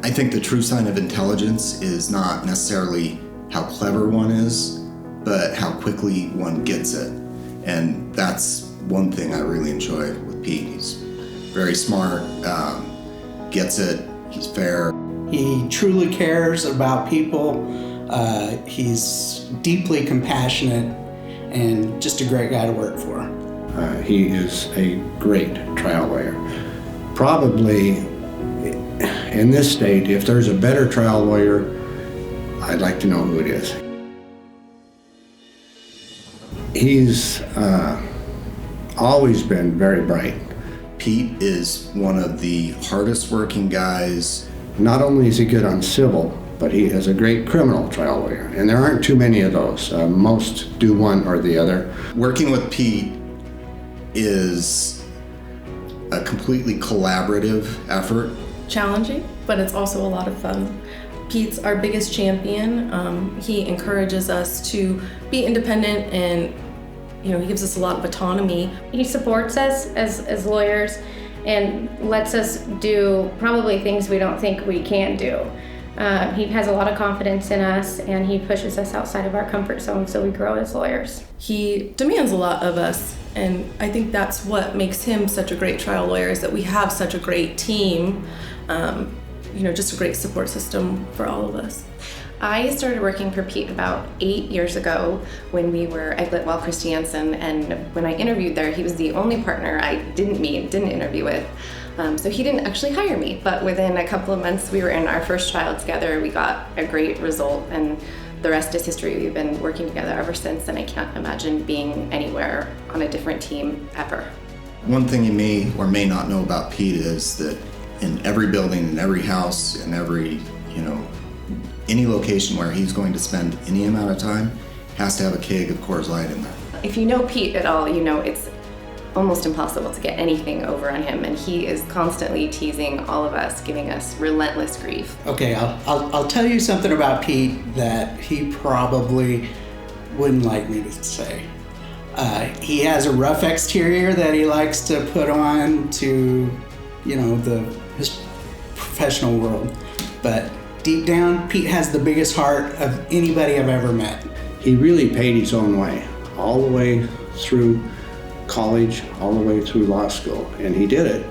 I think the true sign of intelligence is not necessarily how clever one is, but how quickly one gets it. And that's one thing I really enjoy with Pete. He's very smart, gets it, he's fair. He truly cares about people. He's deeply compassionate and just a great guy to work for. He is a great trial lawyer. Probably in this state, if there's a better trial lawyer, I'd like to know who it is. He's always been very bright. Pete is one of the hardest working guys. Not only is he good on civil, but he is a great criminal trial lawyer, and there aren't too many of those. Most do one or the other. Working with Pete is a completely collaborative effort. Challenging, but it's also a lot of fun. Pete's our biggest champion. He encourages us to be independent, and he gives us a lot of autonomy. He supports us as lawyers and lets us do probably things we don't think we can do. He has a lot of confidence in us, and he pushes us outside of our comfort zone so we grow as lawyers. He demands a lot of us, and I think that's what makes him such a great trial lawyer, is that we have such a great team, just a great support system for all of us. I started working for Pete about 8 years ago when we were at Gala Christiansen, and when I interviewed there, he was the only partner I didn't interview with. So he didn't actually hire me, but within a couple of months we were in our first trial together. We got a great result, and the rest is history. We've been working together ever since, and I can't imagine being anywhere on a different team ever. One thing you may or may not know about Pete is that in every building, in every house, in every, any location where he's going to spend any amount of time, has to have a keg of Coors Light in there. If you know Pete at all, it's almost impossible to get anything over on him, and he is constantly teasing all of us, giving us relentless grief. Okay, I'll tell you something about Pete that he probably wouldn't like me to say. He has a rough exterior that he likes to put on to, his professional world, but deep down, Pete has the biggest heart of anybody I've ever met. He really paid his own way, all the way through college, all the way through law school, and he did it.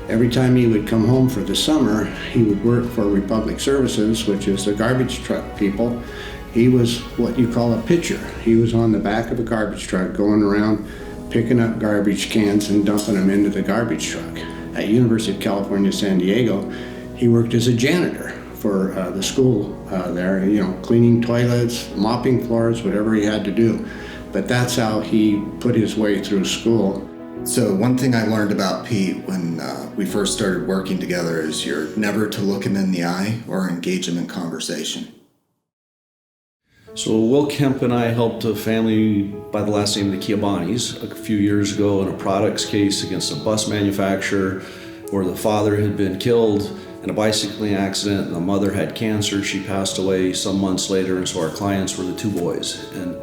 Every time he would come home for the summer, he would work for Republic Services, which is the garbage truck people. He was what you call a pitcher. He was on the back of a garbage truck going around picking up garbage cans and dumping them into the garbage truck. At University of California, San Diego, he worked as a janitor for the school there, cleaning toilets, mopping floors, whatever he had to do. But that's how he put his way through school. So one thing I learned about Pete when we first started working together is you're never to look him in the eye or engage him in conversation. So Will Kemp and I helped a family by the last name of the Chiabanis a few years ago in a products case against a bus manufacturer where the father had been killed in a bicycling accident and the mother had cancer. She passed away some months later, and so our clients were the two boys. And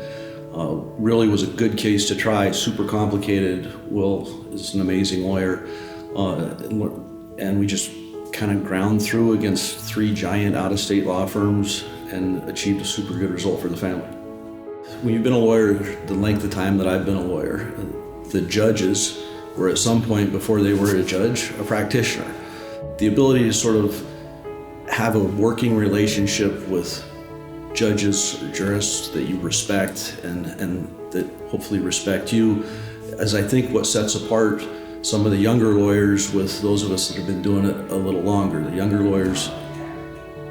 really was a good case to try, super complicated. Will is an amazing lawyer. And we just kind of ground through against three giant out-of-state law firms and achieved a super good result for the family. When you've been a lawyer the length of time that I've been a lawyer, the judges were at some point before they were a judge, a practitioner. The ability to sort of have a working relationship with judges or jurists that you respect and that hopefully respect you is, I think, what sets apart some of the younger lawyers with those of us that have been doing it a little longer. The younger lawyers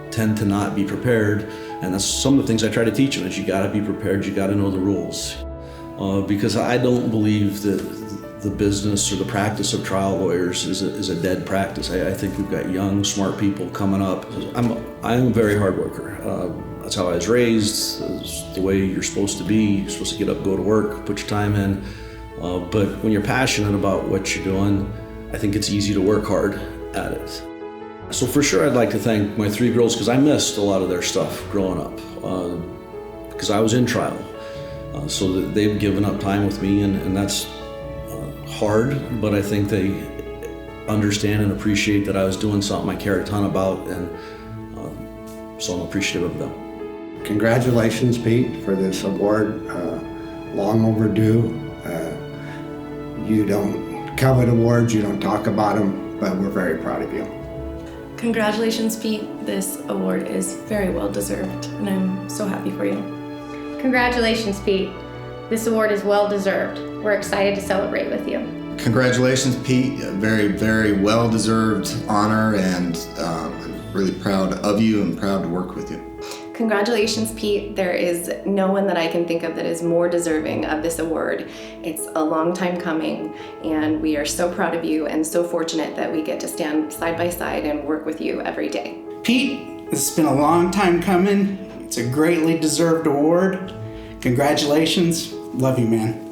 tend to not be prepared, and that's some of the things I try to teach them, is you gotta be prepared, you gotta know the rules. Because I don't believe that the business or the practice of trial lawyers is a dead practice. I think we've got young, smart people coming up. I'm a very hard worker. That's how I was raised. It's the way you're supposed to be. You're supposed to get up, go to work, put your time in. But when you're passionate about what you're doing, I think it's easy to work hard at it. So for sure, I'd like to thank my three girls, because I missed a lot of their stuff growing up, because I was in trial. So that they've given up time with me, and that's hard, but I think they understand and appreciate that I was doing something I care a ton about, and so I'm appreciative of them. Congratulations, Pete, for this award. Long overdue. You don't covet awards, you don't talk about them, but we're very proud of you. Congratulations, Pete. This award is very well deserved, and I'm so happy for you. Congratulations, Pete. This award is well deserved. We're excited to celebrate with you. Congratulations, Pete. A very, very well-deserved honor, and I'm really proud of you and proud to work with you. Congratulations, Pete. There is no one that I can think of that is more deserving of this award. It's a long time coming, and we are so proud of you and so fortunate that we get to stand side by side and work with you every day. Pete, it's been a long time coming. It's a greatly deserved award. Congratulations. Love you, man.